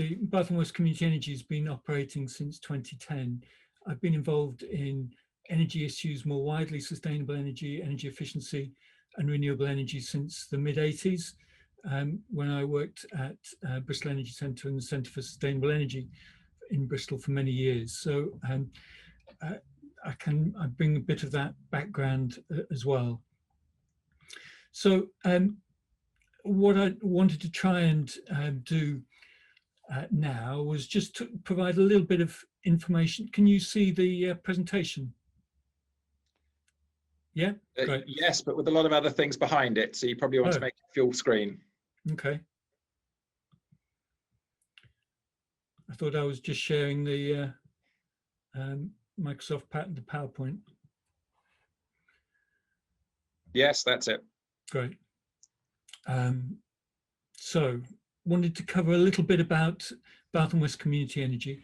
the Bath and West Community Energy has been operating since 2010. I've been involved in energy issues more widely, sustainable energy, energy efficiency, and renewable energy since the mid-80s, when I worked at Bristol Energy Centre and the Centre for Sustainable Energy in Bristol for many years. So I bring a bit of that background as well. So what I wanted to try and do now was just to provide a little bit of information. Can you see the presentation? Yeah, great. Yes, but with a lot of other things behind it, so you probably want to make it full screen. Okay. I thought I was just sharing the Microsoft the PowerPoint. Yes, that's it. Great. So wanted to cover a little bit about Bath and West Community Energy,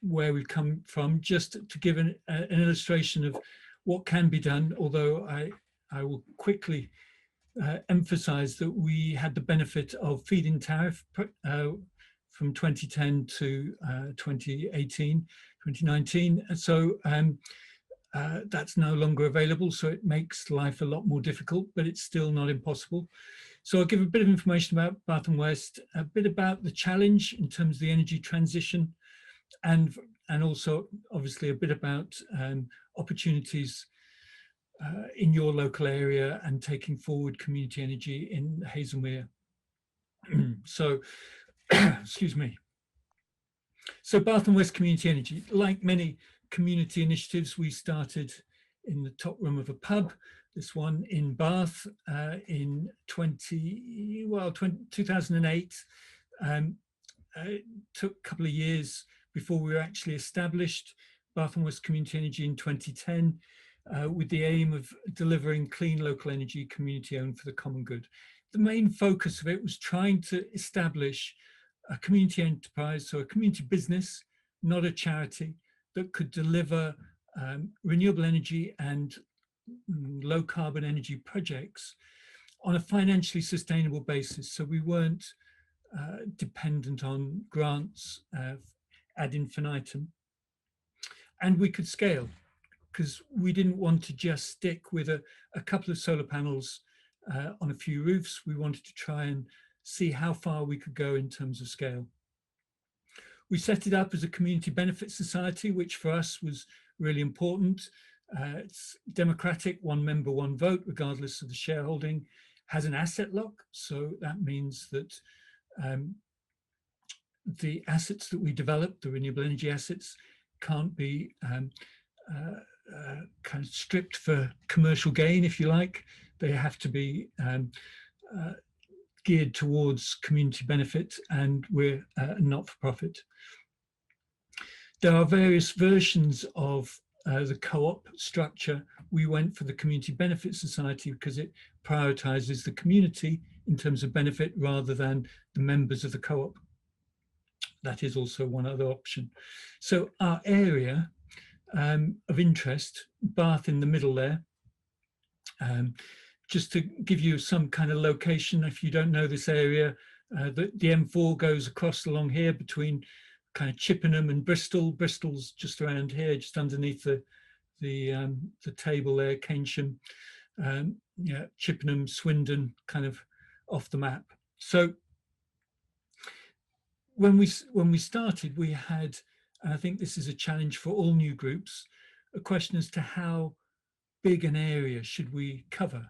where we've come from, just to give an illustration of what can be done, although I will quickly emphasize that we had the benefit of feed-in tariff from 2010 to 2018, 2019. So that's no longer available, so it makes life a lot more difficult, but it's still not impossible. So I'll give a bit of information about Bath and West, a bit about the challenge in terms of the energy transition, and also obviously a bit about opportunities in your local area and taking forward community energy in Hazlemere. So, excuse me. So Bath and West Community Energy, like many community initiatives, we started in the top room of a pub. This one in Bath in 2008. It took a couple of years before we were actually established. Bath and West Community Energy in 2010, with the aim of delivering clean local energy, community owned for the common good. The main focus of it was trying to establish a community enterprise, so a community business, not a charity, that could deliver renewable energy and low carbon energy projects on a financially sustainable basis. So we weren't dependent on grants ad infinitum, and we could scale, because we didn't want to just stick with a couple of solar panels on a few roofs. We wanted to try and see how far we could go in terms of scale. We set it up as a community benefit society, which for us was really important. It's democratic, one member, one vote, regardless of the shareholding, has an asset lock. So that means that the assets that we develop, the renewable energy assets, can't be kind of stripped for commercial gain, if you like. They have to be geared towards community benefit, and we're not-for-profit. There are various versions of the co-op structure. We went for the Community Benefit Society because it prioritizes the community in terms of benefit rather than the members of the co-op. That is also one other option. So our area of interest, Bath in the middle there, just to give you some kind of location, if you don't know this area, the M4 goes across along here between kind of Chippenham and Bristol. Bristol's just around here, just underneath the table there, Keynsham. Yeah, Chippenham, Swindon, kind of off the map. So when we started, we had, and I think this is a challenge for all new groups, a question as to how big an area should we cover.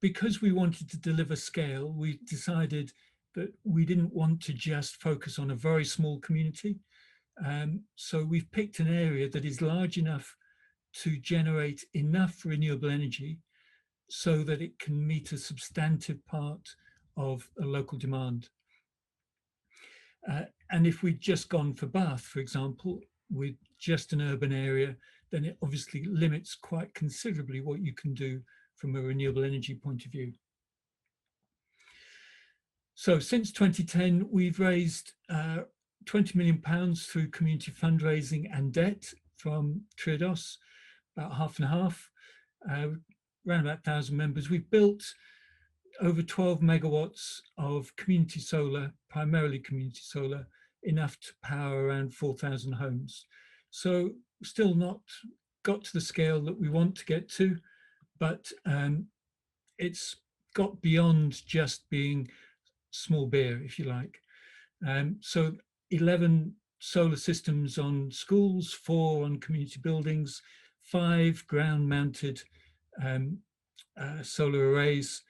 Because we wanted to deliver scale, we decided that we didn't want to just focus on a very small community. So we've picked an area that is large enough to generate enough renewable energy so that it can meet a substantive part of a local demand. And if we'd just gone for Bath, for example, with just an urban area, then it obviously limits quite considerably what you can do from a renewable energy point of view. So since 2010, we've raised £20 million through community fundraising and debt from Triodos, about half and half, around about 1,000 members. We've built over 12 megawatts of community solar, primarily community solar, enough to power around 4,000 homes. So still not got to the scale that we want to get to, but it's got beyond just being small beer, if you like. So 11 solar systems on schools, 4 on community buildings, 5 ground-mounted solar arrays,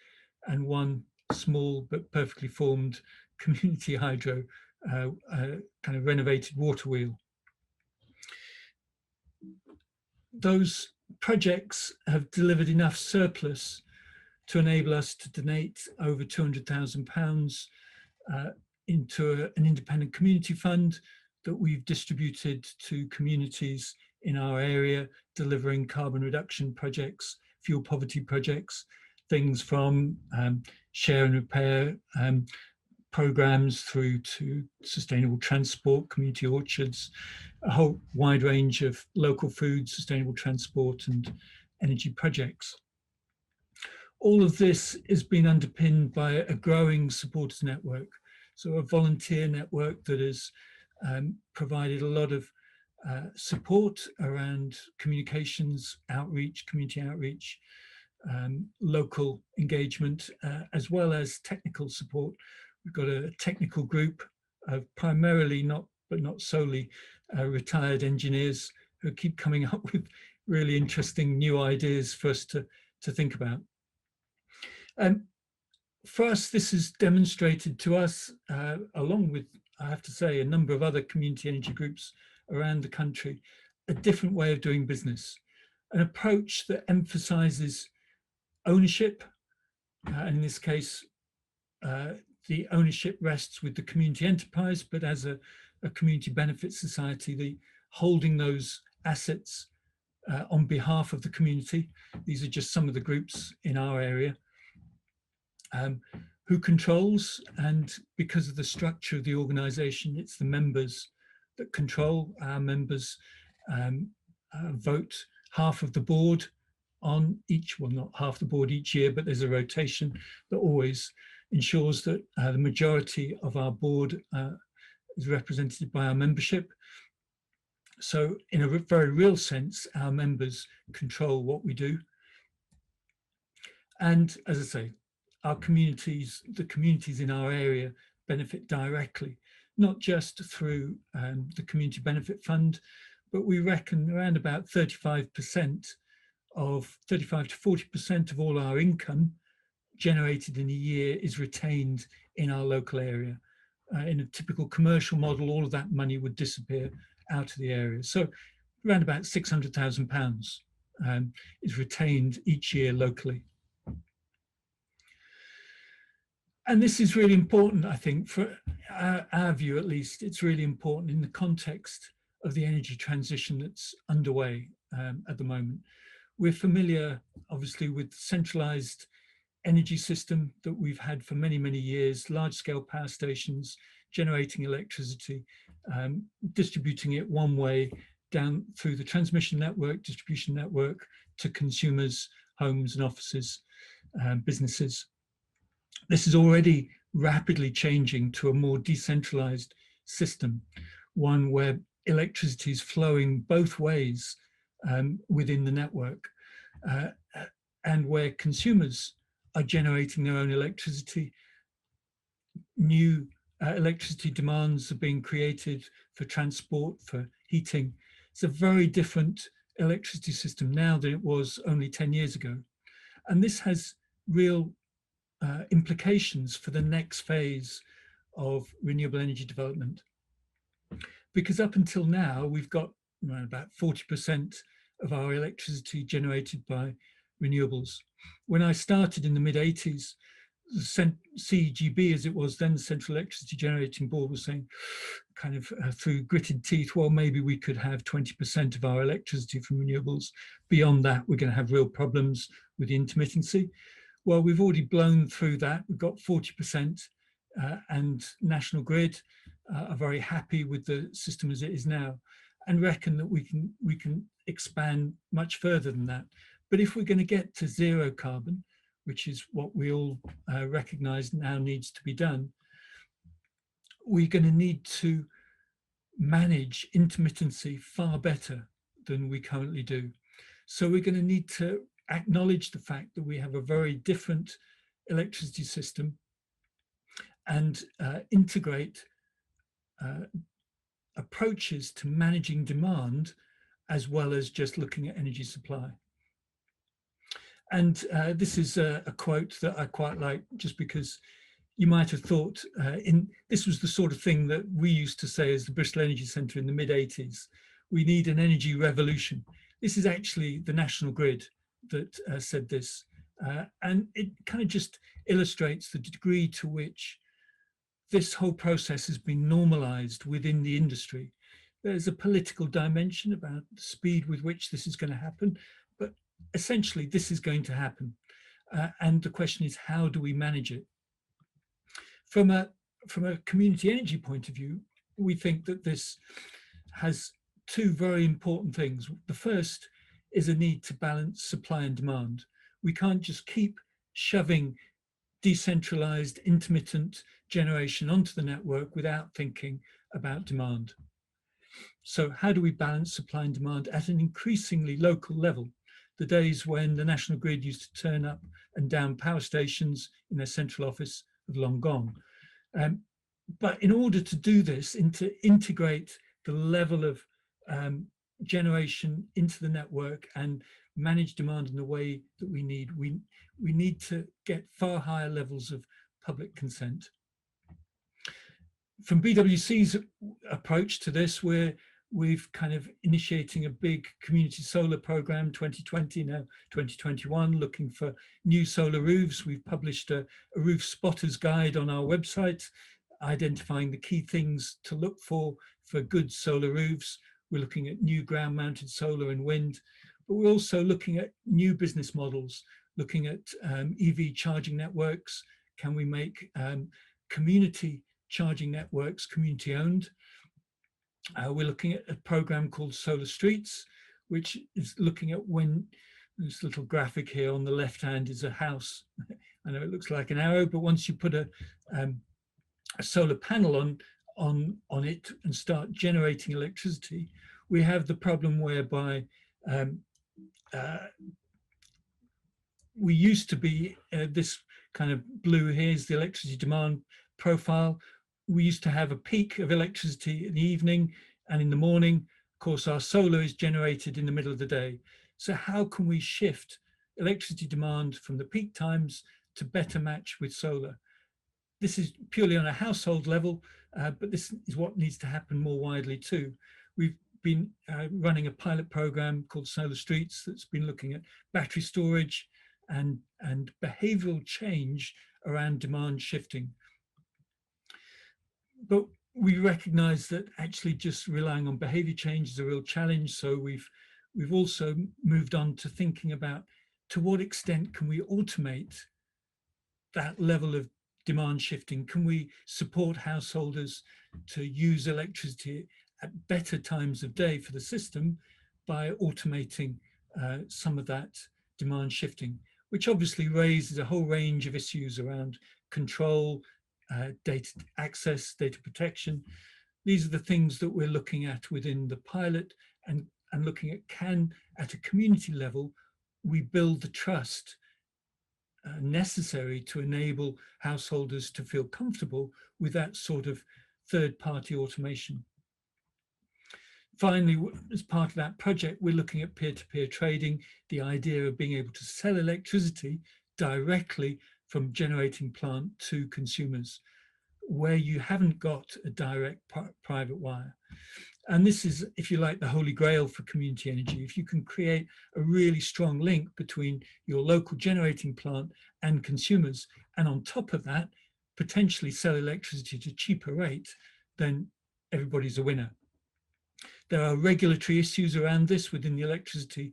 and 1 small but perfectly formed community hydro kind of renovated water wheel. Those projects have delivered enough surplus to enable us to donate over £200,000 into an independent community fund that we've distributed to communities in our area, delivering carbon reduction projects, fuel poverty projects, things from share and repair programs through to sustainable transport, community orchards, a whole wide range of local food, sustainable transport and energy projects. All of this is being underpinned by a growing supporters network. So a volunteer network that has provided a lot of support around communications, outreach, community outreach, local engagement, as well as technical support. We've got a technical group of primarily, but not solely, retired engineers who keep coming up with really interesting new ideas for us to think about. For us, this has demonstrated to us, along with, I have to say, a number of other community energy groups around the country, a different way of doing business, an approach that emphasizes ownership, and in this case, the ownership rests with the community enterprise, but as a community benefit society, the holding those assets on behalf of the community. These are just some of the groups in our area. Who controls, and because of the structure of the organization, it's the members that control. Our members vote half of the board on each, well, not half the board each year, but there's a rotation that always ensures that the majority of our board is represented by our membership. So in a very real sense, our members control what we do. And as I say, our communities, the communities in our area benefit directly, not just through the Community Benefit Fund, but we reckon around about 35 to 40% of all our income generated in a year is retained in our local area. In a typical commercial model, all of that money would disappear out of the area. So around about £600,000 is retained each year locally. And this is really important, I think, for our view at least. It's really important in the context of the energy transition that's underway at the moment. We're familiar, obviously, with the centralized energy system that we've had for many, many years, large-scale power stations generating electricity, distributing it one way down through the transmission network, distribution network to consumers, homes and offices, businesses. This is already rapidly changing to a more decentralized system, one where electricity is flowing both ways within the network, and where consumers are generating their own electricity. New electricity demands are being created for transport, for heating. It's a very different electricity system now than it was only 10 years ago. And this has real implications for the next phase of renewable energy development. Because up until now, we've got around about 40% of our electricity generated by renewables. When I started in the mid-80s, the CEGB, as it was then, the Central Electricity Generating Board, was saying kind of through gritted teeth, well, maybe we could have 20% of our electricity from renewables. Beyond that, we're going to have real problems with the intermittency. Well, we've already blown through that. We've got 40%, and National Grid are very happy with the system as it is now, and reckon that we can expand much further than that. But if we're going to get to zero carbon, which is what we all recognise now needs to be done, we're going to need to manage intermittency far better than we currently do. So we're going to need to acknowledge the fact that we have a very different electricity system and integrate approaches to managing demand as well as just looking at energy supply. And this is a quote that I quite like, just because you might have thought this was the sort of thing that we used to say as the Bristol Energy Centre in the mid-80s. We need an energy revolution. This is actually the National Grid that said this. And it kind of just illustrates the degree to which this whole process has been normalised within the industry. There's a political dimension about the speed with which this is going to happen, but essentially this is going to happen. And the question is, how do we manage it? From a community energy point of view, we think that this has two very important things. The first is a need to balance supply and demand. We can't just keep shoving decentralized intermittent generation onto the network without thinking about demand. So how do we balance supply and demand at an increasingly local level? The days when the National Grid used to turn up and down power stations in their central office have long gone. But in order to do this and to integrate the level of generation into the network and manage demand in the way that we need to get far higher levels of public consent. From BWCE's approach to this, we've kind of initiating a big community solar program, 2020, now 2021, looking for new solar roofs. We've published a roof spotters guide on our website, identifying the key things to look for good solar roofs. We're looking at new ground mounted solar and wind, but we're also looking at new business models, looking at EV charging networks. Can we make community charging networks community owned? We're looking at a program called Solar Streets, which is looking at when this little graphic here on the left hand is a house. I know it looks like an arrow, but once you put a solar panel on it and start generating electricity, we have the problem whereby we used to be this kind of blue here is the electricity demand profile. We used to have a peak of electricity in the evening, and in the morning, of course, our solar is generated in the middle of the day. So how can we shift electricity demand from the peak times to better match with solar? This is purely on a household level, but this is what needs to happen more widely too. We've been running a pilot program called Solar Streets that's been looking at battery storage and behavioral change around demand shifting. But we recognize that actually just relying on behavior change is a real challenge. So we've also moved on to thinking about to what extent can we automate that level of demand shifting? Can we support householders to use electricity at better times of day for the system by automating some of that demand shifting, which obviously raises a whole range of issues around control, data access, data protection. These are the things that we're looking at within the pilot and looking at can, at a community level, we build the trust necessary to enable householders to feel comfortable with that sort of third-party automation. Finally, as part of that project, we're looking at peer-to-peer trading, the idea of being able to sell electricity directly from generating plant to consumers, where you haven't got a direct private wire. And this is, if you like, the holy grail for community energy. If you can create a really strong link between your local generating plant and consumers, and on top of that, potentially sell electricity at a cheaper rate, then everybody's a winner. There are regulatory issues around this within the electricity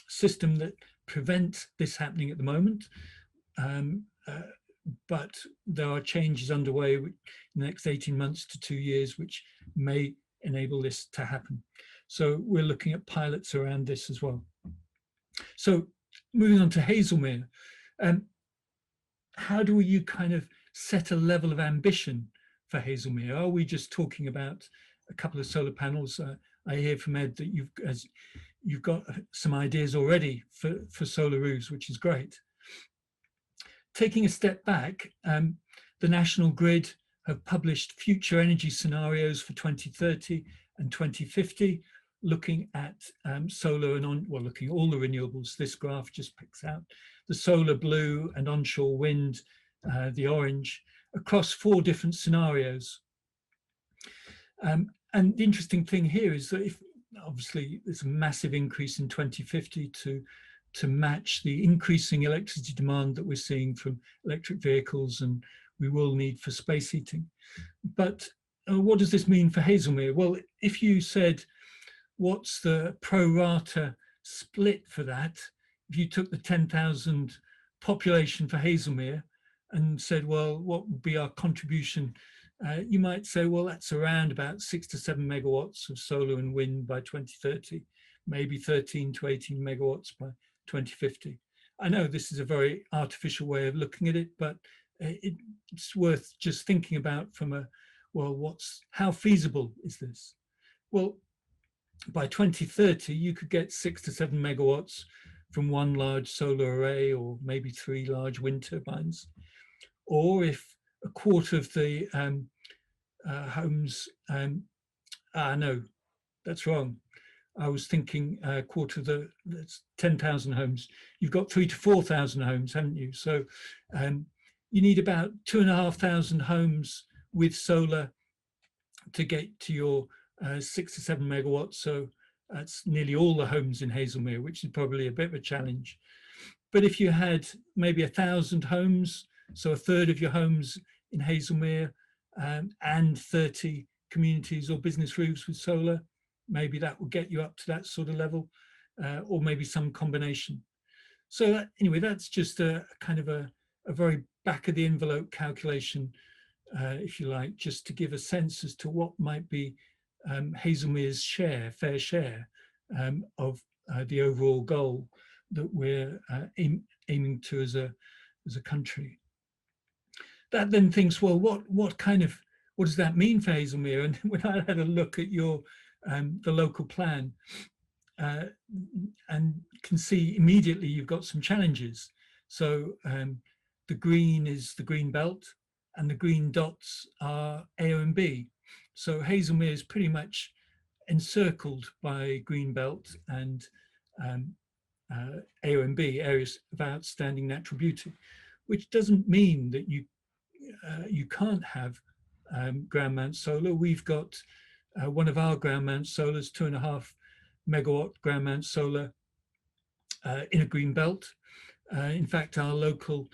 system that prevent this happening at the moment. But there are changes underway in the next 18 months to 2 years, which may enable this to happen. So we're looking at pilots around this as well. So moving on to Hazlemere, How do you kind of set a level of ambition for Hazlemere? Are we just talking about a couple of solar panels? I hear from Ed that you've got some ideas already for solar roofs, which is great. Taking a step back, the National Grid have published future energy scenarios for 2030 and 2050, looking at solar and looking at all the renewables. This graph just picks out the solar blue and onshore wind, the orange, across 4 different scenarios. And the interesting thing here is that if obviously there's a massive increase in 2050 to match the increasing electricity demand that we're seeing from electric vehicles and we will need for space heating. But what does this mean for Hazlemere? Well, if you said, what's the pro rata split for that? If you took the 10,000 population for Hazlemere and said, well, what would be our contribution? You might say, well, that's around about 6 to 7 megawatts of solar and wind by 2030, maybe 13 to 18 megawatts by 2050. I know this is a very artificial way of looking at it, but it's worth just thinking about from a, well, how feasible is this? Well, by 2030, you could get 6 to 7 megawatts from one large solar array or maybe 3 large wind turbines. Or if a quarter of the homes, no, that's wrong. I was thinking a quarter of that's 10,000 homes. You've got 3,000 to 4,000 homes, haven't you? So you need about 2,500 homes with solar to get to your 6 to 7 megawatts. So that's nearly all the homes in Hazlemere, which is probably a bit of a challenge. But if you had maybe 1,000 homes, so a third of your homes in Hazlemere, and 30 communities or business roofs with solar, maybe that will get you up to that sort of level, or maybe some combination. So anyway, that's just a kind of a very back of the envelope calculation, if you like, just to give a sense as to what might be Hazlemere's fair share of the overall goal that we're aiming to as a country. That then thinks, well, what does that mean for Hazlemere? And when I had a look at your the local plan, and can see immediately you've got some challenges. So the green is the green belt, and the green dots are A and B. So Hazlemere is pretty much encircled by green belt and A and B, areas of outstanding natural beauty, which doesn't mean that you can't have ground mount solar. We've got one of our ground mount solars, 2.5 megawatt ground mount solar in a green belt. In fact, our local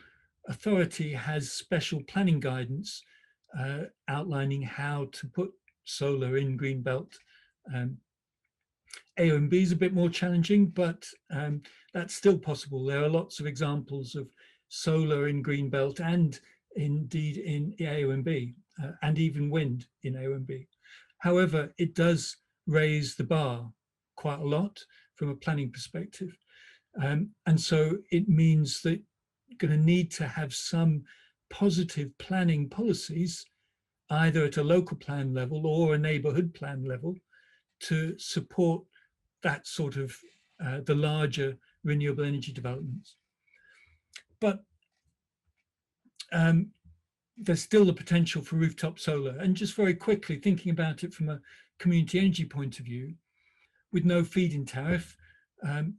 authority has special planning guidance outlining how to put solar in green belt. A and B is a bit more challenging, but that's still possible. There are lots of examples of solar in green belt and indeed in A and B, and even wind in A and B. However, it does raise the bar quite a lot from a planning perspective. And so it means that you're going to need to have some positive planning policies, either at a local plan level or a neighbourhood plan level, to support that sort of the larger renewable energy developments. But there's still the potential for rooftop solar. And just very quickly, thinking about it from a community energy point of view, with no feed-in tariff,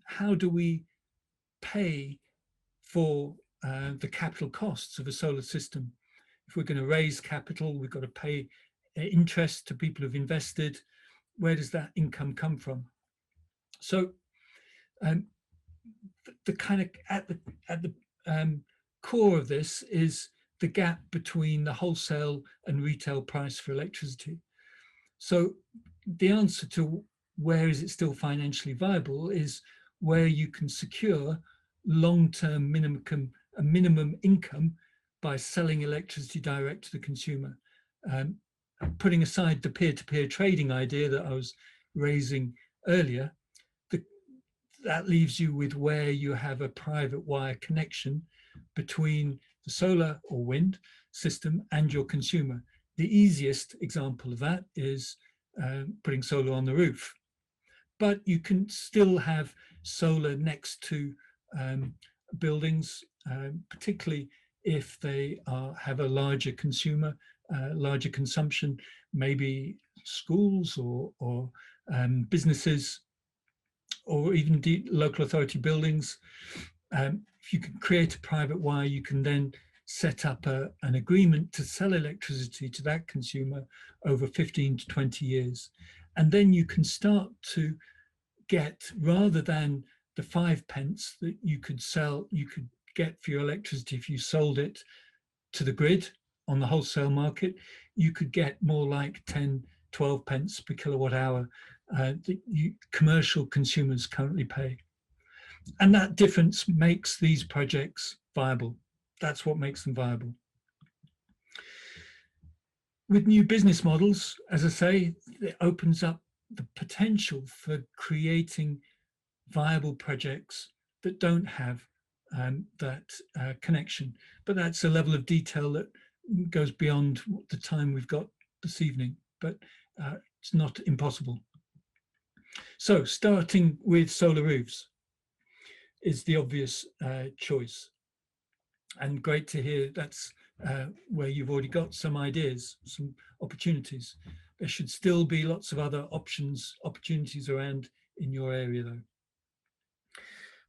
how do we pay for the capital costs of a solar system? If we're going to raise capital, we've got to pay interest to people who've invested. Where does that income come from? So the kind of at the core of this is the gap between the wholesale and retail price for electricity. So the answer to where is it still financially viable is where you can secure long-term minimum income by selling electricity direct to the consumer. Putting aside the peer-to-peer trading idea that I was raising earlier, that leaves you with where you have a private wire connection between the solar or wind system and your consumer. The easiest example of that is putting solar on the roof. But you can still have solar next to buildings, particularly if they have a larger consumer, larger consumption, maybe schools or businesses, or even local authority buildings. If you can create a private wire, you can then set up an agreement to sell electricity to that consumer over 15 to 20 years. And then you can start to get, rather than the 5 pence that you could get for your electricity if you sold it to the grid on the wholesale market, you could get more like 10, 12 pence per kilowatt hour that commercial consumers currently pay. And that difference makes these projects viable. That's what makes them viable. With new business models, as I say, it opens up the potential for creating viable projects that don't have that connection. But that's a level of detail that goes beyond the time we've got this evening, but it's not impossible. So starting with solar roofs is the obvious choice. And great to hear that's where you've already got some ideas, some opportunities. There should still be lots of other opportunities around in your area though.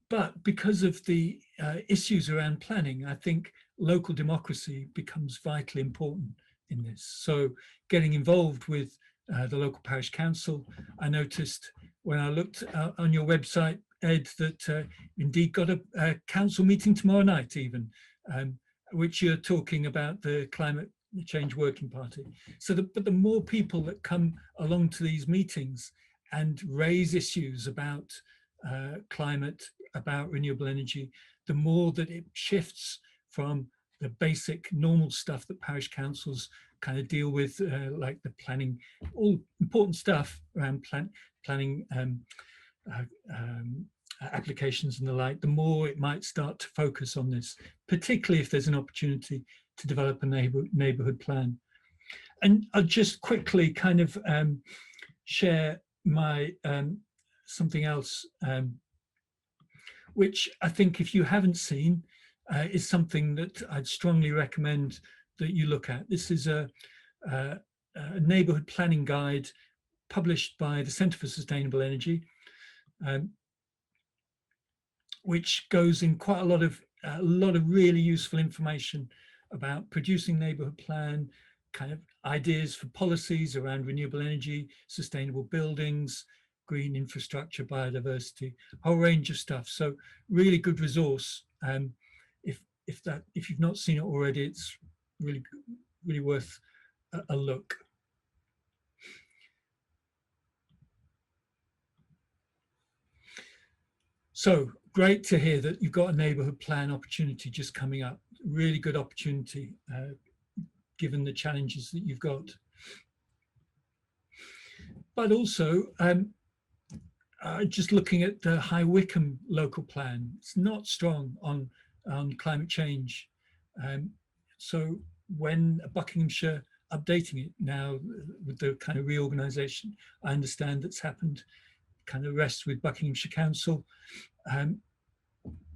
But because of the issues around planning, I think local democracy becomes vitally important in this. So getting involved with the local parish council, I noticed when I looked on your website, Ed, that indeed got a council meeting tomorrow night even, which you're talking about the Climate Change Working Party. So but the more people that come along to these meetings and raise issues about climate, about renewable energy, the more that it shifts from the basic normal stuff that parish councils kind of deal with, like the planning, all important stuff around planning applications and the like, the more it might start to focus on this, particularly if there's an opportunity to develop a neighbourhood plan. And I'll just quickly kind of share my something else, which I think if you haven't seen, is something that I'd strongly recommend that you look at. This is a neighbourhood planning guide published by the Centre for Sustainable Energy, which goes in quite a lot of really useful information about producing neighbourhood plan, kind of ideas for policies around renewable energy, sustainable buildings, green infrastructure, biodiversity, a whole range of stuff. So really good resource. If you've not seen it already, it's really worth a look. So great to hear that you've got a neighbourhood plan opportunity just coming up. Really good opportunity, given the challenges that you've got. But also, just looking at the High Wycombe local plan, it's not strong on climate change. So when Buckinghamshire updating it now with the kind of reorganisation, I understand that's happened, kind of rests with Buckinghamshire Council.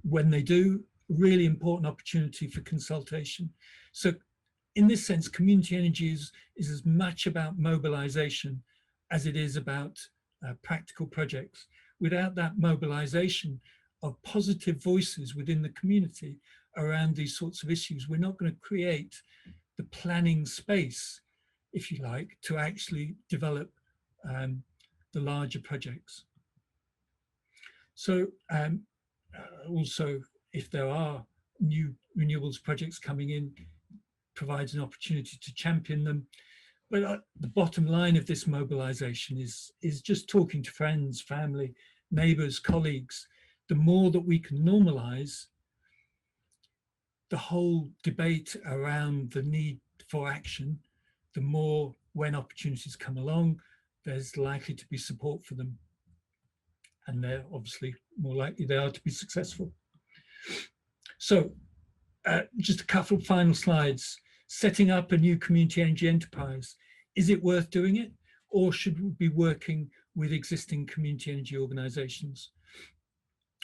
When they do, really important opportunity for consultation. So in this sense, community energy is as much about mobilisation as it is about practical projects. Without that mobilisation of positive voices within the community around these sorts of issues, we're not going to create the planning space, if you like, to actually develop the larger projects. So also, if there are new renewables projects coming in, provides an opportunity to champion them. But the bottom line of this mobilization is just talking to friends, family, neighbors, colleagues. The more that we can normalize the whole debate around the need for action, the more, when opportunities come along, there's likely to be support for them. And they're obviously more likely they are to be successful. So just a couple of final slides. Setting up a new community energy enterprise. Is it worth doing it? Or should we be working with existing community energy organizations?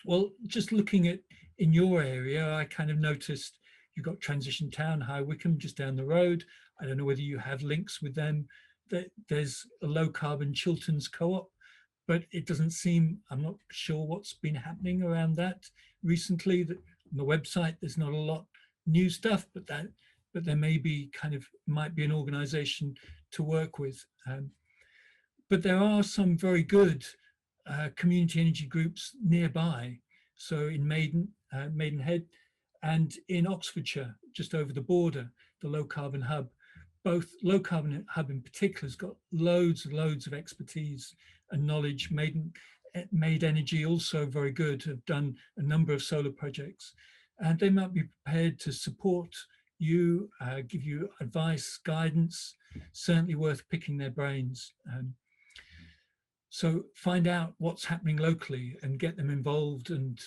Well, just looking at in your area, I kind of noticed you've got Transition Town, High Wycombe, just down the road. I don't know whether you have links with them. There's a low carbon Chilterns co-op, but it doesn't seem, I'm not sure what's been happening around that recently. That on the website, there's not a lot new stuff, but there may be might be an organization to work with. But there are some very good community energy groups nearby. So in Maidenhead and in Oxfordshire, just over the border, the Low Carbon Hub. Both Low Carbon Hub in particular has got loads and loads of expertise and knowledge. Made Energy also very good, have done a number of solar projects, and they might be prepared to support you, give you advice, guidance, certainly worth picking their brains. So find out what's happening locally and get them involved and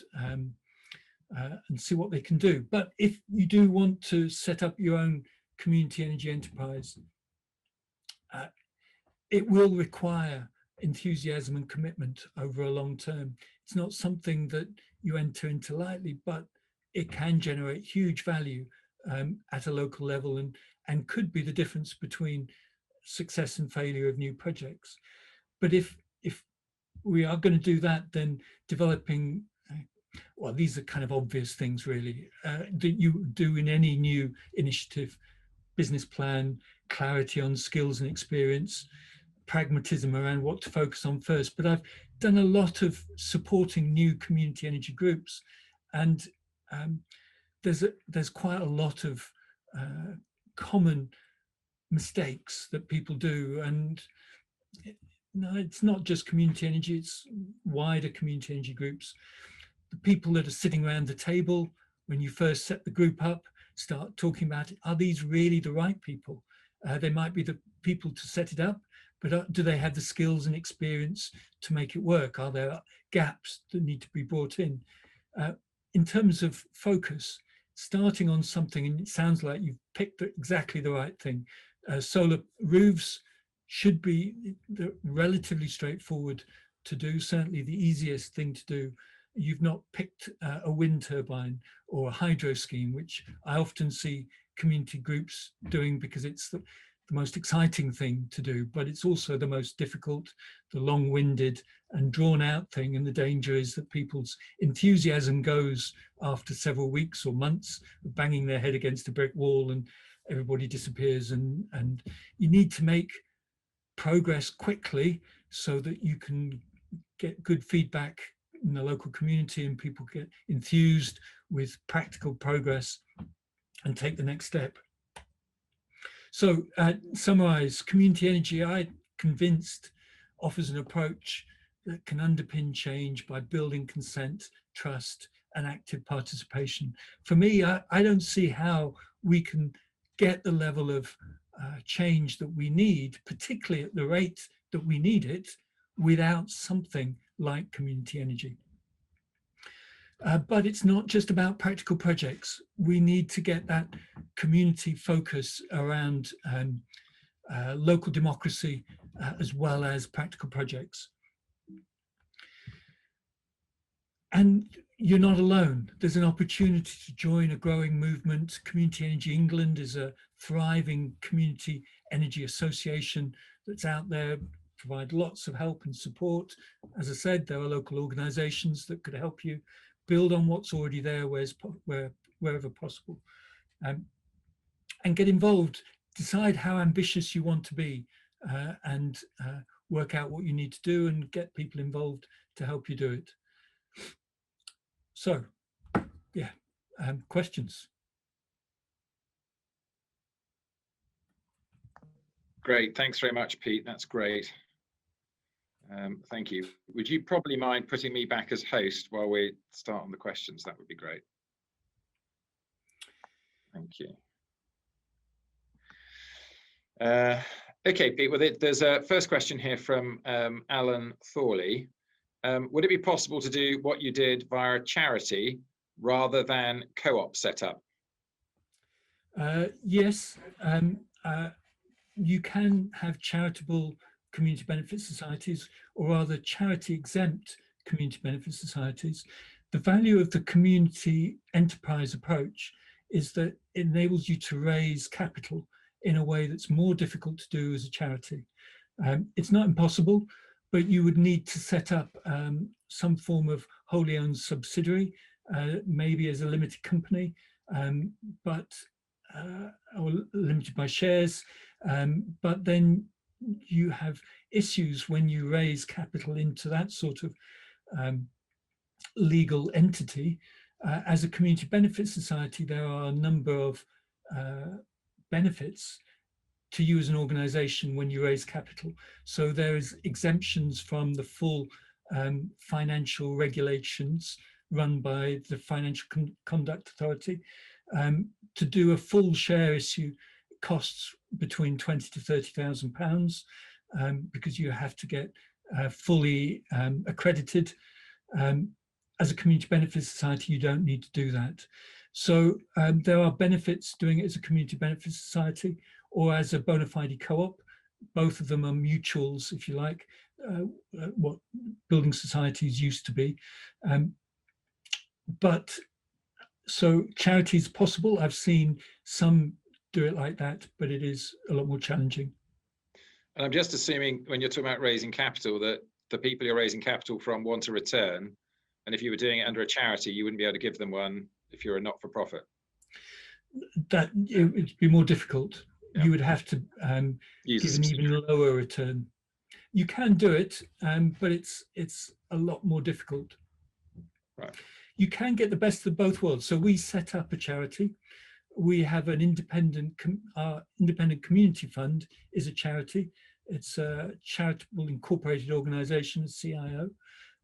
see what they can do. But if you do want to set up your own community energy enterprise, it will require enthusiasm and commitment over a long term. It's not something that you enter into lightly, but it can generate huge value at a local level and could be the difference between success and failure of new projects. But if we are going to do that, then developing, well, these are kind of obvious things really, that you do in any new initiative: business plan, clarity on skills and experience, pragmatism around what to focus on first. But I've done a lot of supporting new community energy groups, and there's quite a lot of common mistakes that people do. And no, it's not just community energy, it's wider community energy groups. The people that are sitting around the table when you first set the group up start talking about it. Are these really the right people? They might be the people to set it up, but do they have the skills and experience to make it work? Are there gaps that need to be brought in? In terms of focus, starting on something, and it sounds like you've picked exactly the right thing. Solar roofs should be relatively straightforward to do, certainly the easiest thing to do. You've not picked a wind turbine or a hydro scheme, which I often see community groups doing because it's the most exciting thing to do, but it's also the most difficult, the long-winded and drawn-out thing. And the danger is that people's enthusiasm goes after several weeks or months of banging their head against a brick wall and everybody disappears. And you need to make progress quickly so that you can get good feedback in the local community and people get enthused with practical progress and take the next step. So summarize, community energy, I'm convinced, offers an approach that can underpin change by building consent, trust, and active participation. For me, I don't see how we can get the level of change that we need, particularly at the rate that we need it, without something like community energy. But it's not just about practical projects. We need to get that community focus around local democracy as well as practical projects. And you're not alone. There's an opportunity to join a growing movement. Community Energy England is a thriving community energy association that's out there, provide lots of help and support. As I said, there are local organizations that could help you build on what's already there wherever possible. And get involved, decide how ambitious you want to be and work out what you need to do and get people involved to help you do it. So, yeah, questions? Great, thanks very much, Pete. That's great. Thank you. Would you probably mind putting me back as host while we start on the questions? That would be great. Thank you. Okay, Pete, well, there's a first question here from Alan Thorley. Would it be possible to do what you did via a charity rather than co-op setup? Yes, you can have charitable community benefit societies, or rather charity exempt community benefit societies. The value of the community enterprise approach is that it enables you to raise capital in a way that's more difficult to do as a charity. It's not impossible, but you would need to set up some form of wholly owned subsidiary, maybe as a limited company, but or limited by shares. But then you have issues when you raise capital into that sort of legal entity. As a community benefit society, there are a number of benefits to you as an organization when you raise capital. So there is exemptions from the full financial regulations run by the Financial Conduct Authority. To do a full share issue costs between £20,000 to £30,000 because you have to get fully accredited. As a community benefit society, you don't need to do that. So there are benefits doing it as a community benefit society or as a bona fide co-op. Both of them are mutuals, if you like, what building societies used to be. But so charity is possible. I've seen some do it like that, but it is a lot more challenging. And I'm just assuming when you're talking about raising capital that the people you're raising capital from want a return. And if you were doing it under a charity, you wouldn't be able to give them one if you're a not-for-profit. That it would be more difficult. Yeah. You would have to give an even lower return. You can do it, but it's a lot more difficult. Right. You can get the best of both worlds. So we set up a charity. We have an independent community fund is a charity. It's a charitable incorporated organization, CIO,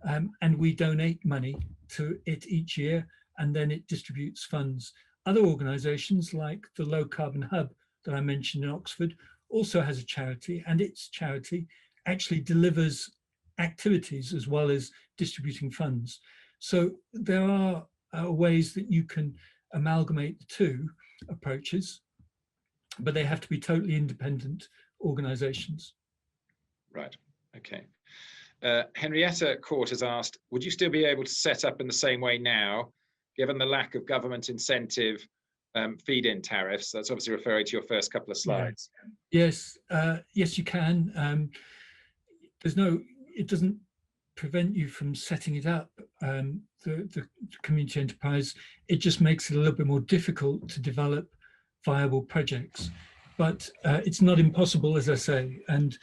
and we donate money to it each year, and then it distributes funds. Other organizations like the Low Carbon Hub that I mentioned in Oxford also has a charity, and its charity actually delivers activities as well as distributing funds. So there are ways that you can amalgamate the two approaches, but they have to be totally independent organizations. Right, okay. Henrietta Court has asked, would you still be able to set up in the same way now, given the lack of government incentive feed-in tariffs? That's obviously referring to your first couple of slides. Yeah. Yes, you can. It doesn't prevent you from setting it up, the community enterprise. It just makes it a little bit more difficult to develop viable projects. But it's not impossible, as I say, and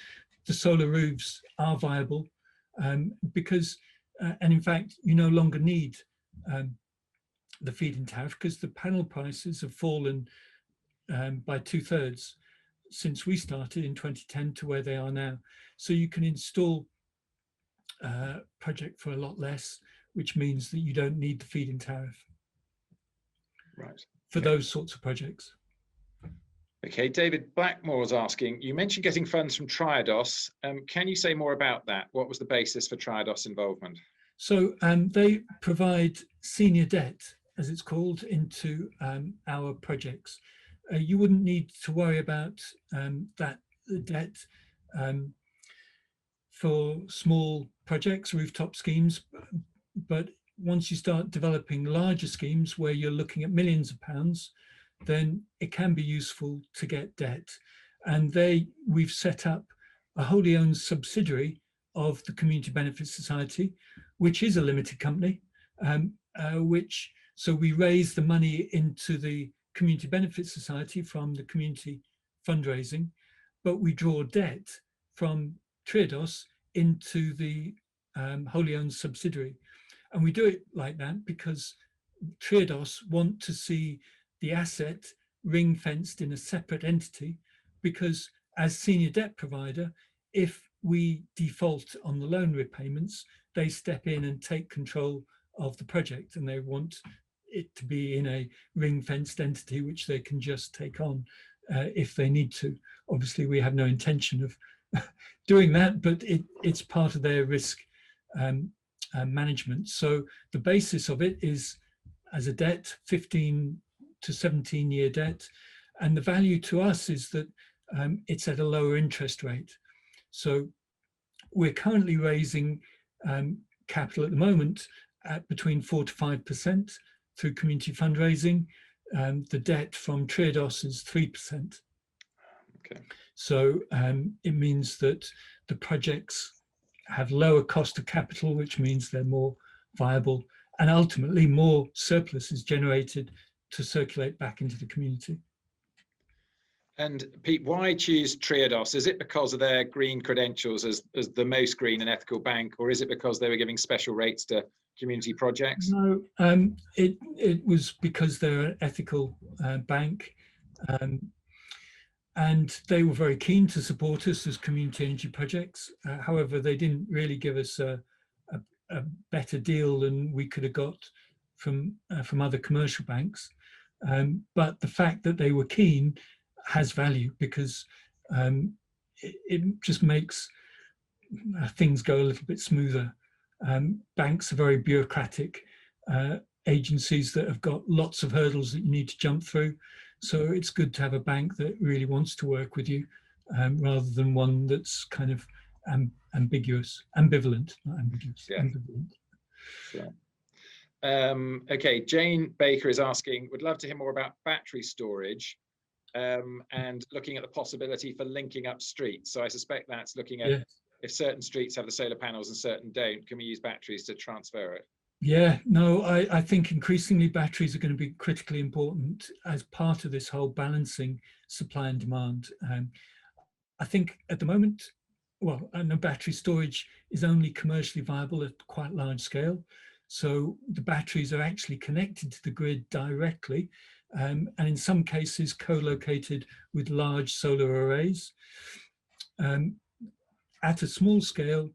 the solar roofs are viable because, and in fact, you no longer need the feed-in tariff because the panel prices have fallen by 2/3 since we started in 2010 to where they are now. So you can install a project for a lot less, which means that you don't need the feed-in tariff. Right. For those sorts of projects. Okay, David Blackmore is asking, you mentioned getting funds from Triodos. Can you say more about that? What was the basis for Triodos involvement? So they provide senior debt, as it's called, into our projects. You wouldn't need to worry about that debt for small projects, rooftop schemes, but once you start developing larger schemes where you're looking at millions of pounds, then it can be useful to get debt. And we've set up a wholly owned subsidiary of the Community Benefit Society, which is a limited company, so we raise the money into the Community Benefit Society from the community fundraising, but we draw debt from Triodos into the wholly owned subsidiary. And we do it like that because Triodos want to see the asset ring fenced in a separate entity, because as senior debt provider, if we default on the loan repayments, they step in and take control of the project, and they want it to be in a ring fenced entity which they can just take on if they need to. Obviously, we have no intention of doing that, but it's part of their risk management. So the basis of it is as a debt, 15 to 17 year debt. And the value to us is that it's at a lower interest rate. So we're currently raising capital at the moment at between 4 to 5% through community fundraising. The debt from Triodos is 3%. Okay. So it means that the projects have lower cost of capital, which means they're more viable, and ultimately more surplus is generated to circulate back into the community. And Pete, why choose Triodos? Is it because of their green credentials as the most green and ethical bank, or is it because they were giving special rates to community projects? No, it was because they're an ethical bank, and they were very keen to support us as community energy projects. However, they didn't really give us a better deal than we could have got from other commercial banks. But the fact that they were keen has value, because it just makes things go a little bit smoother. Banks are very bureaucratic agencies that have got lots of hurdles that you need to jump through. So it's good to have a bank that really wants to work with you, rather than one that's kind of ambivalent, not ambiguous, Yeah. ambivalent. Sure. Okay, Jane Baker is asking, would love to hear more about battery storage and looking at the possibility for linking up streets. So I suspect that's looking at if certain streets have the solar panels and certain don't, can we use batteries to transfer it? Yeah, no, I think increasingly batteries are going to be critically important as part of this whole balancing supply and demand. I think at the moment, well, I know battery storage is only commercially viable at quite large scale. So the batteries are actually connected to the grid directly, and in some cases co-located with large solar arrays. At a small scale,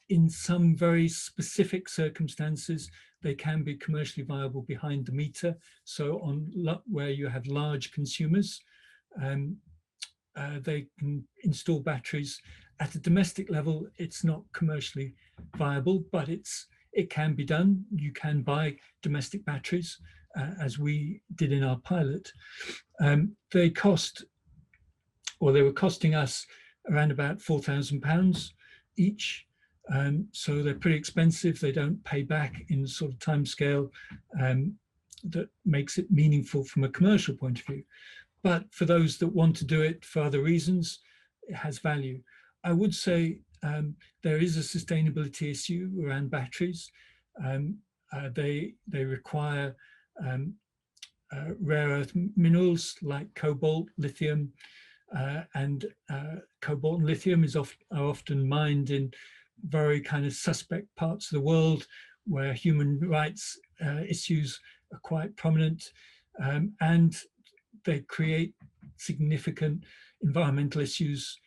in some very specific circumstances, they can be commercially viable behind the meter. So on where you have large consumers, they can install batteries. At a domestic level, it's not commercially viable, but it can be done. You can buy domestic batteries, as we did in our pilot. They were costing us around about £4,000 each. So they're pretty expensive. They don't pay back in the sort of time scale that makes it meaningful from a commercial point of view. But for those that want to do it for other reasons, it has value. I would say there is a sustainability issue around batteries. They require rare earth minerals like cobalt, lithium, and cobalt and lithium are often mined in very kind of suspect parts of the world where human rights issues are quite prominent, and they create significant environmental issues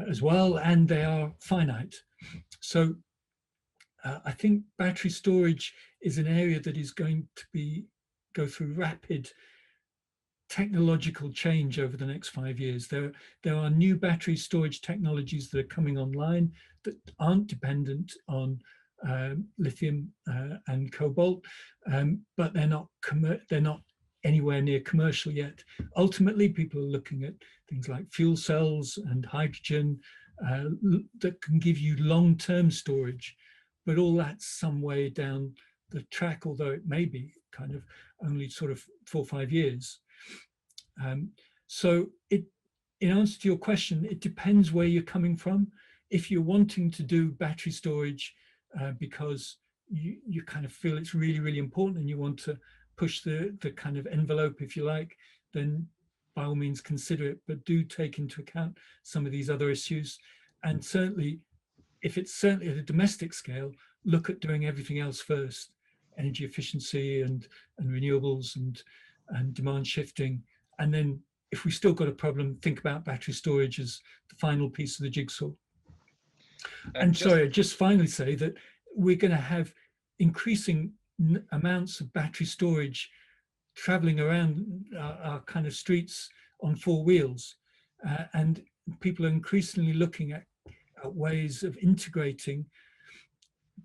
as well, and they are finite. So I think battery storage is an area that is going to go through rapid technological change over the next 5 years. There are new battery storage technologies that are coming online that aren't dependent on lithium and cobalt, but they're not anywhere near commercial yet. Ultimately, people are looking at things like fuel cells and hydrogen that can give you long-term storage, but all that's some way down the track, although it may be kind of only sort of 4 or 5 years. So in answer to your question, it depends where you're coming from. If you're wanting to do battery storage because you kind of feel it's really, really important and you want to push the kind of envelope, if you like, then by all means consider it, but do take into account some of these other issues. And certainly, if it's certainly at a domestic scale, look at doing everything else first: energy efficiency and renewables and demand shifting. And then if we still got a problem, think about battery storage as the final piece of the jigsaw. And sorry, just finally say that we're going to have increasing amounts of battery storage traveling around our kind of streets on 4 wheels. And people are increasingly looking at ways of integrating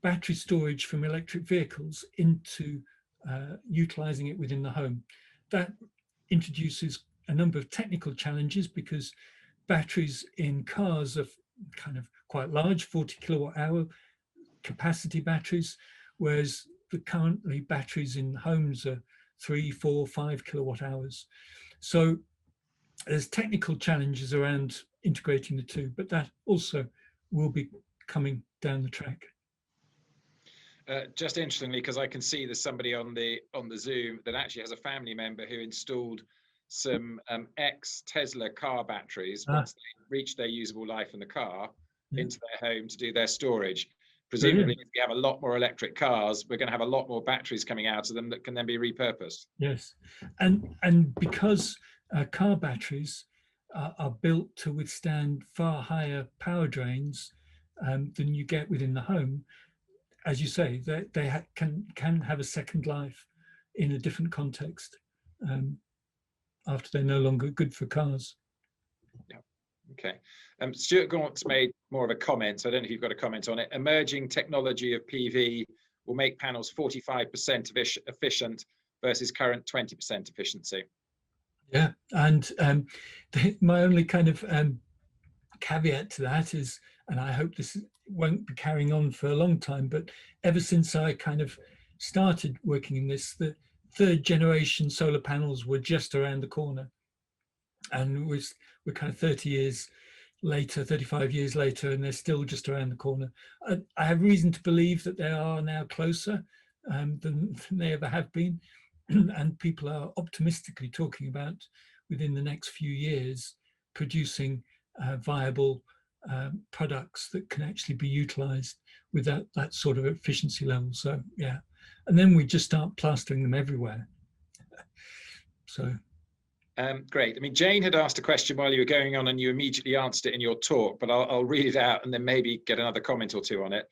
battery storage from electric vehicles into utilizing it within the home. That introduces a number of technical challenges because batteries in cars are kind of quite large, 40 kilowatt hour capacity batteries, whereas the currently batteries in homes are 3, 4, 5 kilowatt hours. So there's technical challenges around integrating the two, but that also will be coming down the track. Just interestingly, because I can see there's somebody on the Zoom that actually has a family member who installed some ex-Tesla car batteries once they reached their usable life in the car into their home to do their storage. Presumably, Brilliant. if we have a lot more electric cars, we're going to have a lot more batteries coming out of them that can then be repurposed. Yes, and because car batteries are built to withstand far higher power drains than you get within the home, as you say, they can have a second life in a different context after they're no longer good for cars. Yeah. Okay. Stuart Gaunt's made more of a comment, so I don't know if you've got a comment on it. Emerging technology of PV will make panels 45% efficient versus current 20% efficiency. Yeah, and my only kind of caveat to that is, and I hope this won't be carrying on for a long time, but ever since I kind of started working in this, the third generation solar panels were just around the corner. And we're kind of 30 years later, 35 years later, and they're still just around the corner. I have reason to believe that they are now closer than they ever have been. And people are optimistically talking about within the next few years producing viable products that can actually be utilized with that sort of efficiency level. So yeah, and then we just start plastering them everywhere. So great. I mean, Jane had asked a question while you were going on and you immediately answered it in your talk, but I'll read it out and then maybe get another comment or two on it.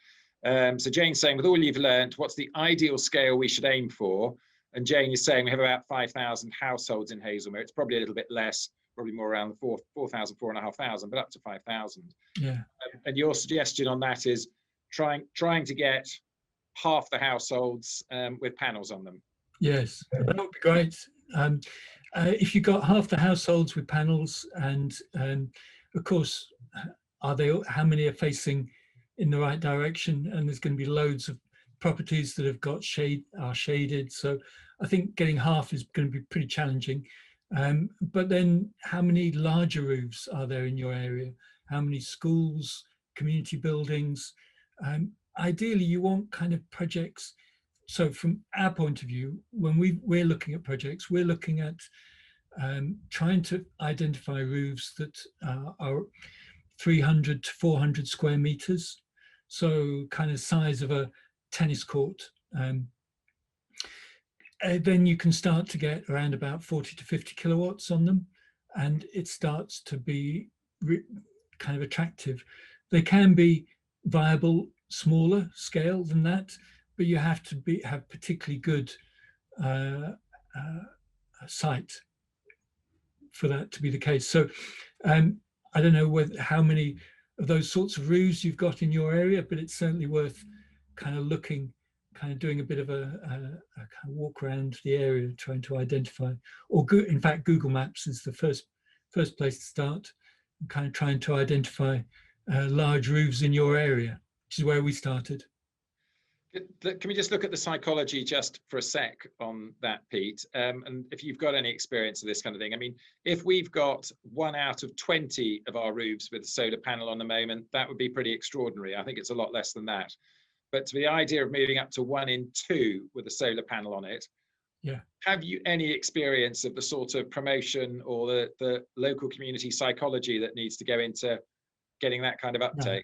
So Jane's saying, with all you've learned, what's the ideal scale we should aim for? And Jane is saying we have about 5,000 households in Hazlemere. It's probably a little bit less, probably more around the 4,000, 4,500, but up to 5,000. yeah. And your suggestion on that is trying to get half the households with panels on them. Yes, that would be great. If you got half the households with panels, and of course, how many are facing in the right direction? And there's going to be loads of properties that have got shaded. So I think getting half is going to be pretty challenging. But then how many larger roofs are there in your area? How many schools, community buildings? Ideally, you want kind of projects. So from our point of view, when we're looking at projects, we're looking at trying to identify roofs that are 300 to 400 square meters. So kind of size of a tennis court. Then you can start to get around about 40 to 50 kilowatts on them, and it starts to be kind of attractive. They can be viable, smaller scale than that, but you have to have particularly good site for that to be the case. So I don't know how many of those sorts of roofs you've got in your area, but it's certainly worth kind of looking, kind of doing a bit of a kind of walk around the area, trying to identify, or in fact, Google Maps is the first place to start, kind of trying to identify large roofs in your area, which is where we started. Can we just look at the psychology just for a sec on that, Pete? And if you've got any experience of this kind of thing, I mean, if we've got 1 out of 20 of our roofs with a solar panel on the moment, that would be pretty extraordinary. I think it's a lot less than that. But to the idea of moving up to 1 in 2 with a solar panel on it, yeah. Have you any experience of the sort of promotion or the local community psychology that needs to go into getting that kind of uptake?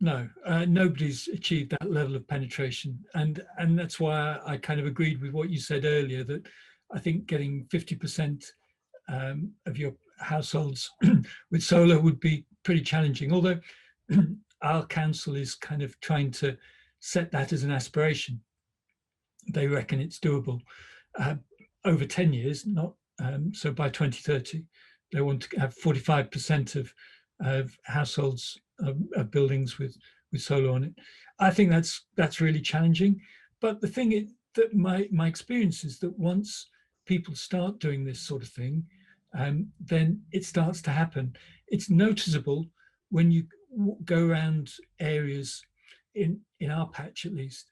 No, nobody's achieved that level of penetration, and that's why I kind of agreed with what you said earlier, that I think getting 50% of your households with solar would be pretty challenging, although our council is kind of trying to set that as an aspiration. They reckon it's doable over 10 years, not so by 2030 they want to have 45% of households of buildings with solar on it. I think that's really challenging. But the thing is that my experience is that once people start doing this sort of thing, then it starts to happen. It's noticeable when you go around areas in our patch, at least.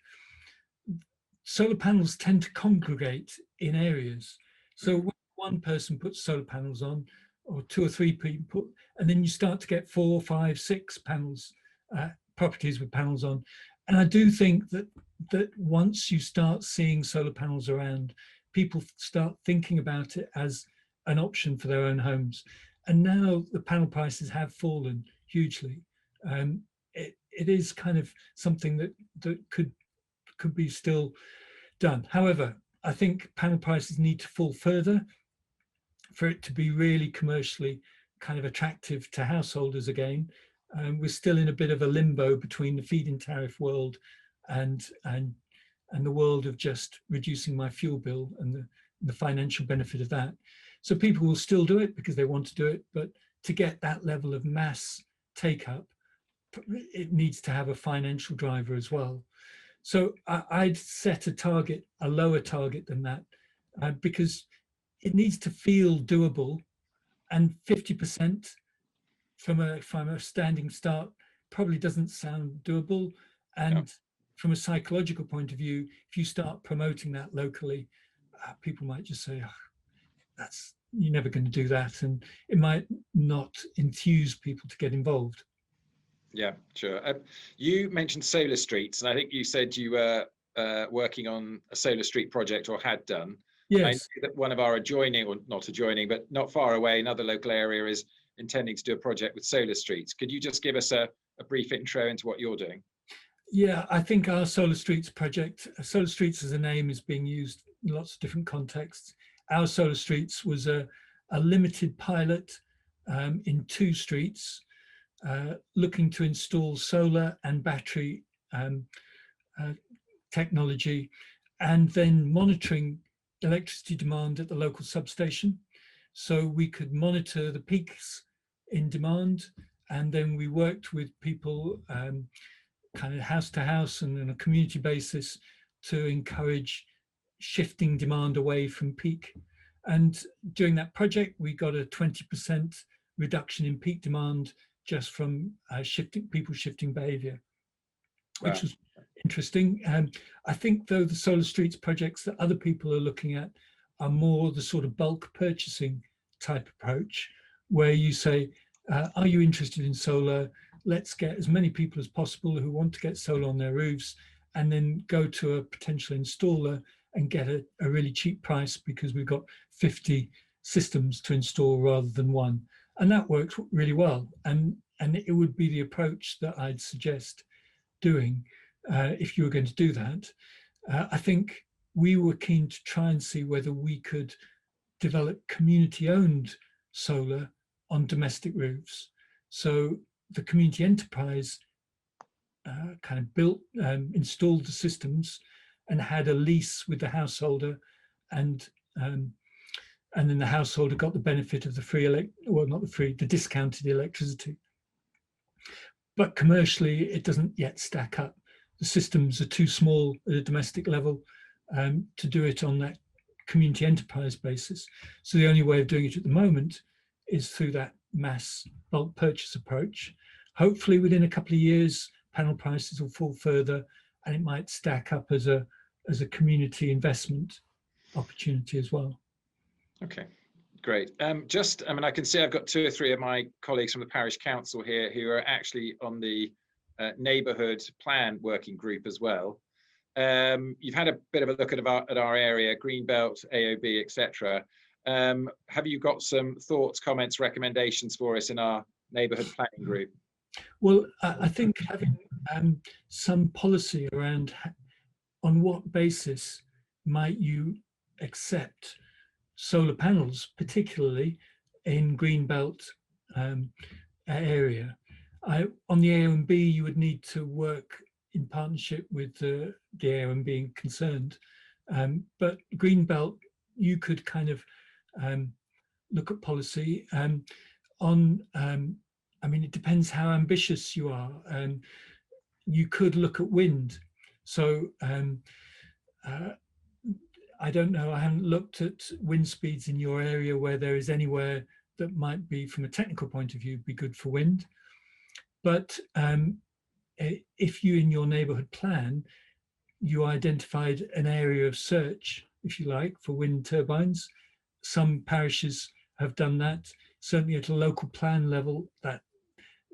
Solar panels tend to congregate in areas. So when one person puts solar panels on, or two or three people, and then you start to get 4, 5, 6 panels, properties with panels on. And I do think that once you start seeing solar panels around, people start thinking about it as an option for their own homes. And now the panel prices have fallen hugely. It is kind of something that could be still done. However, I think panel prices need to fall further for it to be really commercially kind of attractive to householders again. We're still in a bit of a limbo between the feed-in tariff world and the world of just reducing my fuel bill and the financial benefit of that. So people will still do it because they want to do it, but to get that level of mass take up, it needs to have a financial driver as well. So I'd set a target, a lower target than that, because it needs to feel doable, and 50% from a standing start probably doesn't sound doable. And Yeah. from a psychological point of view, if you start promoting that locally, people might just say, oh, you're never going to do that, and it might not enthuse people to get involved. Yeah, sure. You mentioned solar streets, and I think you said you were working on a solar street project, or had done. Yes. I know that one of our adjoining, or not adjoining, but not far away, another local area is intending to do a project with solar streets. Could you just give us a brief intro into what you're doing? Yeah, I think our Solar Streets project, Solar Streets as a name is being used in lots of different contexts. Our Solar Streets was a limited pilot in 2 streets, looking to install solar and battery technology, and then monitoring electricity demand at the local substation. So we could monitor the peaks in demand, and then we worked with people kind of house to house and on a community basis to encourage shifting demand away from peak. And during that project, we got a 20% reduction in peak demand just from people shifting behavior, which was interesting. I think, though, the Solar Streets projects that other people are looking at are more the sort of bulk purchasing type approach, where you say, are you interested in solar? Let's get as many people as possible who want to get solar on their roofs, and then go to a potential installer and get a really cheap price because we've got 50 systems to install rather than one. And that works really well. And it would be the approach that I'd suggest doing if you were going to do that. I think we were keen to try and see whether we could develop community-owned solar on domestic roofs. So the community enterprise kind of installed the systems and had a lease with the householder, and then the householder got the benefit of the discounted electricity. But commercially, it doesn't yet stack up. The systems are too small at a domestic level to do it on that community enterprise basis. So the only way of doing it at the moment is through that mass bulk purchase approach. Hopefully within a couple of years, panel prices will fall further, and it might stack up as a community investment opportunity as well. Okay, great. I mean, I can see I've got 2 or 3 of my colleagues from the parish council here who are actually on the neighbourhood plan working group as well. You've had a bit of a look at our area, Greenbelt, AOB, etc. Have you got some thoughts, comments, recommendations for us in our neighbourhood planning group? Well, I think having some policy around on what basis might you accept solar panels, particularly in Greenbelt area. On the AOB, you would need to work in partnership with the AOB being concerned. But Greenbelt, you could kind of look at policy I mean, it depends how ambitious you are. You could look at wind. So I don't know, I haven't looked at wind speeds in your area where there is anywhere that might be, from a technical point of view, be good for wind. But if you, in your neighbourhood plan, you identified an area of search, if you like, for wind turbines. Some parishes have done that. Certainly at a local plan level, that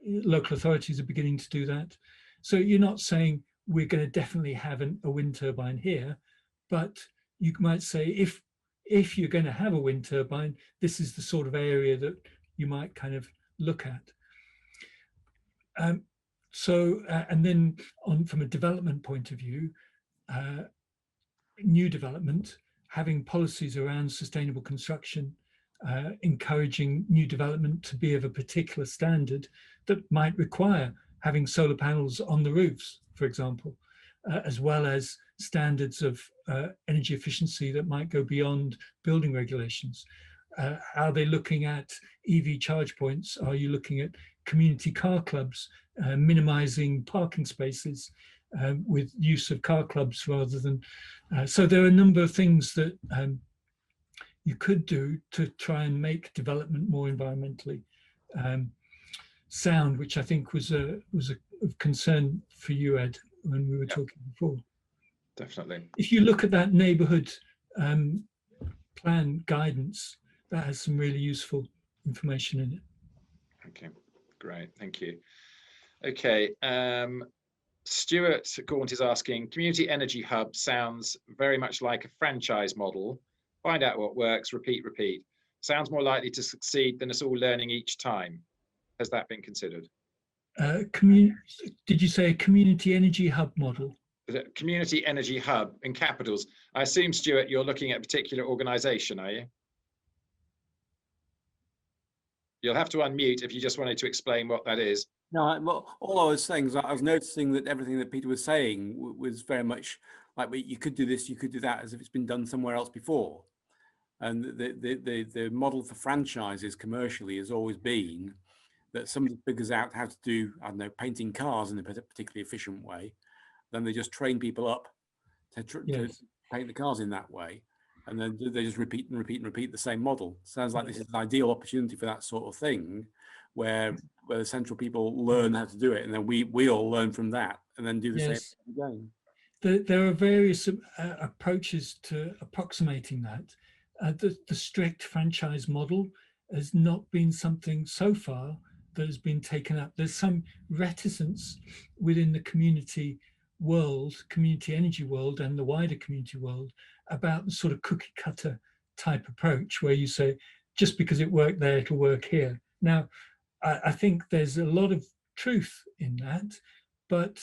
local authorities are beginning to do that. So you're not saying we're going to definitely have a wind turbine here, but you might say if you're going to have a wind turbine, this is the sort of area that you might kind of look at. And then from a development point of view, new development, having policies around sustainable construction, encouraging new development to be of a particular standard that might require having solar panels on the roofs, for example, as well as standards of energy efficiency that might go beyond building regulations. Are they looking at EV charge points? Are you looking at community car clubs, minimizing parking spaces with use of car clubs rather than... so there are a number of things that you could do to try and make development more environmentally sound, which I think was of concern for you, Ed, when we were talking before. Definitely. If you look at that neighbourhood plan guidance, that has some really useful information in it. Okay, great, thank you. Okay, Stuart Gaunt is asking, community energy hub sounds very much like a franchise model. Find out what works, repeat, repeat. Sounds more likely to succeed than us all learning each time. Has that been considered? Did you say a community energy hub model? Community energy hub in capitals. I assume, Stuart, you're looking at a particular organisation, are you? You'll have to unmute if you just wanted to explain what that is. No, well, all I was saying is I was noticing that everything that Peter was saying was very much like, well, you could do this, you could do that, as if it's been done somewhere else before. And the model for franchises commercially has always been that somebody figures out how to do, I don't know, painting cars in a particularly efficient way. Then they just train people up to paint the cars in that way. And then they just repeat and repeat and repeat the same model. Sounds like this is an ideal opportunity for that sort of thing, where the central people learn how to do it, and then we all learn from that, and then do the same again. There are various approaches to approximating that. The strict franchise model has not been something so far that has been taken up. There's some reticence within the community world, community energy world, and the wider community world about the sort of cookie cutter type approach where you say, just because it worked there, it'll work here. Now, I think there's a lot of truth in that, but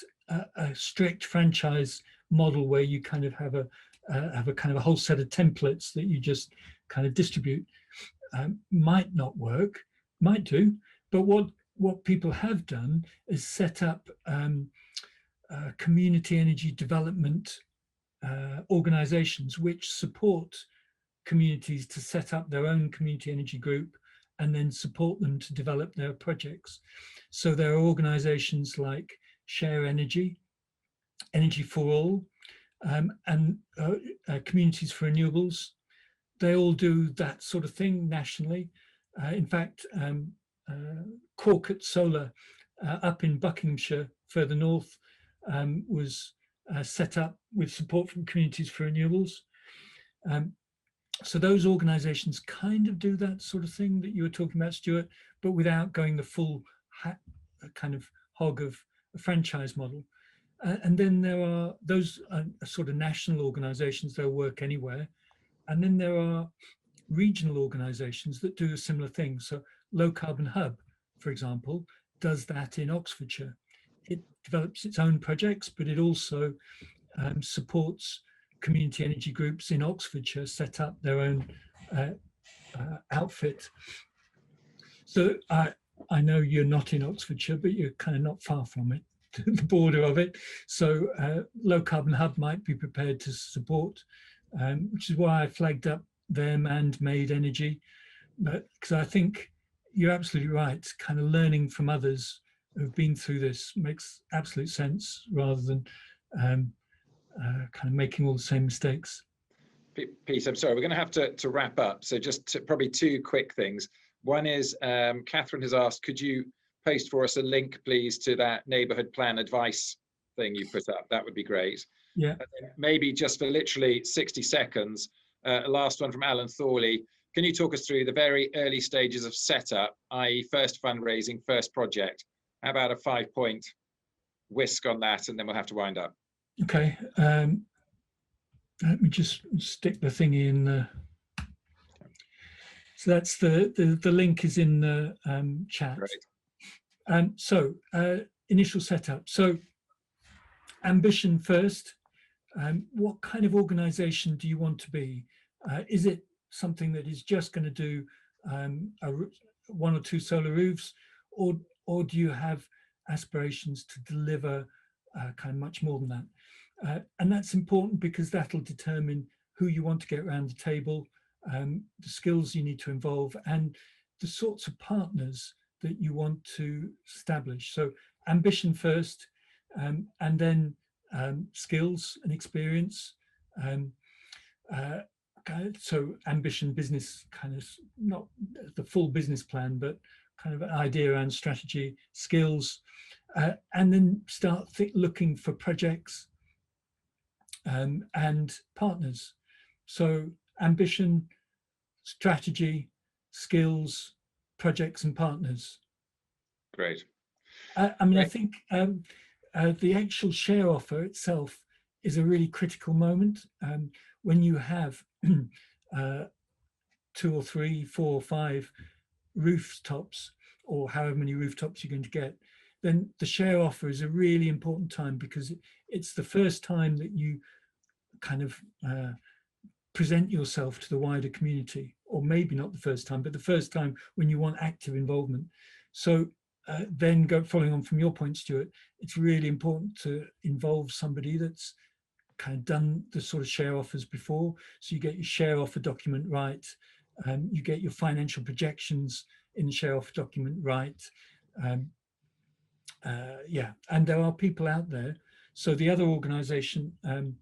a strict franchise model where you kind of have a whole set of templates that you just kind of distribute might not work, might do. But what people have done is set up community energy development organizations which support communities to set up their own community energy group and then support them to develop their projects. So there are organizations like Share Energy, Energy for All, and Communities for Renewables. They all do that sort of thing nationally. In fact, Corket Solar up in Buckinghamshire, further north, was set up with support from Communities for Renewables. So those organizations kind of do that sort of thing that you were talking about, Stuart, but without going the full kind of hog of a franchise model. And then there are those sort of national organizations that work anywhere. And then there are regional organizations that do a similar thing. So Low Carbon Hub, for example, does that in Oxfordshire. It develops its own projects, but it also supports community energy groups in Oxfordshire set up their own outfit. So I know you're not in Oxfordshire, but you're kind of not far from it, the border of it. So Low Carbon Hub might be prepared to support, which is why I flagged up them and Made Energy, because I think you're absolutely right. Kind of learning from others who've been through this makes absolute sense rather than kind of making all the same mistakes. Pete, I'm sorry, we're going to have to wrap up. So just probably two quick things. One is Catherine has asked, could you post for us a link, please, to that neighbourhood plan advice thing you put up? That would be great. Yeah. And then maybe just for literally 60 seconds, a last one from Alan Thorley. Can you talk us through the very early stages of setup, i.e. first fundraising, first project? How about a 5-point whisk on that, and then we'll have to wind up. Okay. Let me just stick the thing in. So that's the link is in the chat. Great. So initial setup. So ambition first. What kind of organization do you want to be? Is it something that is just going to do 1 or 2 solar roofs, or do you have aspirations to deliver kind of much more than that? And that's important because that'll determine who you want to get around the table, the skills you need to involve, and the sorts of partners that you want to establish. So ambition first, and then skills and experience. So ambition, business, kind of not the full business plan, but kind of an idea around strategy, skills, and then start looking for projects and partners. So ambition, strategy, skills, projects and partners. Great. I mean, Great. I think the actual share offer itself is a really critical moment. When you have 2 or 3, 4 or 5 rooftops, or however many rooftops you're going to get, then the share offer is a really important time, because it's the first time that you kind of present yourself to the wider community, or maybe not the first time, but the first time when you want active involvement. So then following on from your point, Stuart, it's really important to involve somebody that's kind of done the sort of share offers before. So you get your share offer document right, you get your financial projections in the share offer document right. Yeah, and there are people out there. So the other organization, I'm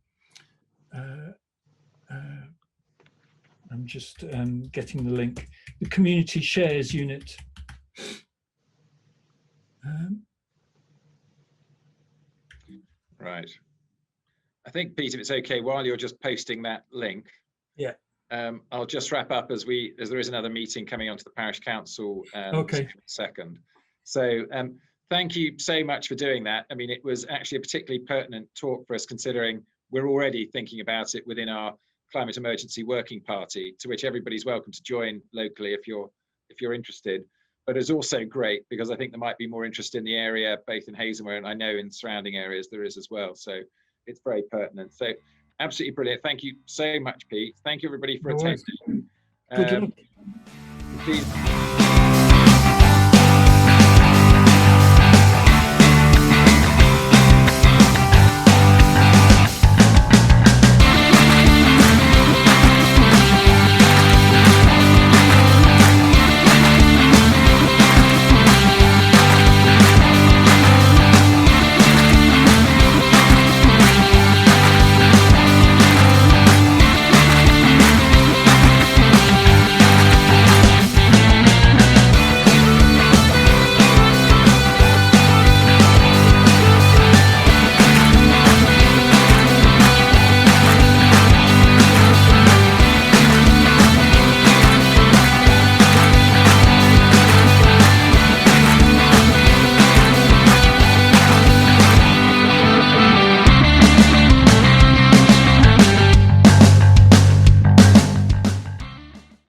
just getting the link, the Community Shares Unit. Right. I think, Pete, if it's okay, while you're just posting that link, yeah, I'll just wrap up as there is another meeting coming onto the parish council okay. second. So thank you so much for doing that. I mean, it was actually a particularly pertinent talk for us, considering we're already thinking about it within our Climate Emergency Working Party, to which everybody's welcome to join locally if you're interested. But it's also great because I think there might be more interest in the area, both in Hazlemere and I know in surrounding areas there is as well. So it's very pertinent. So absolutely brilliant. Thank you so much, Pete. Thank you everybody for attending. Good luck. Please.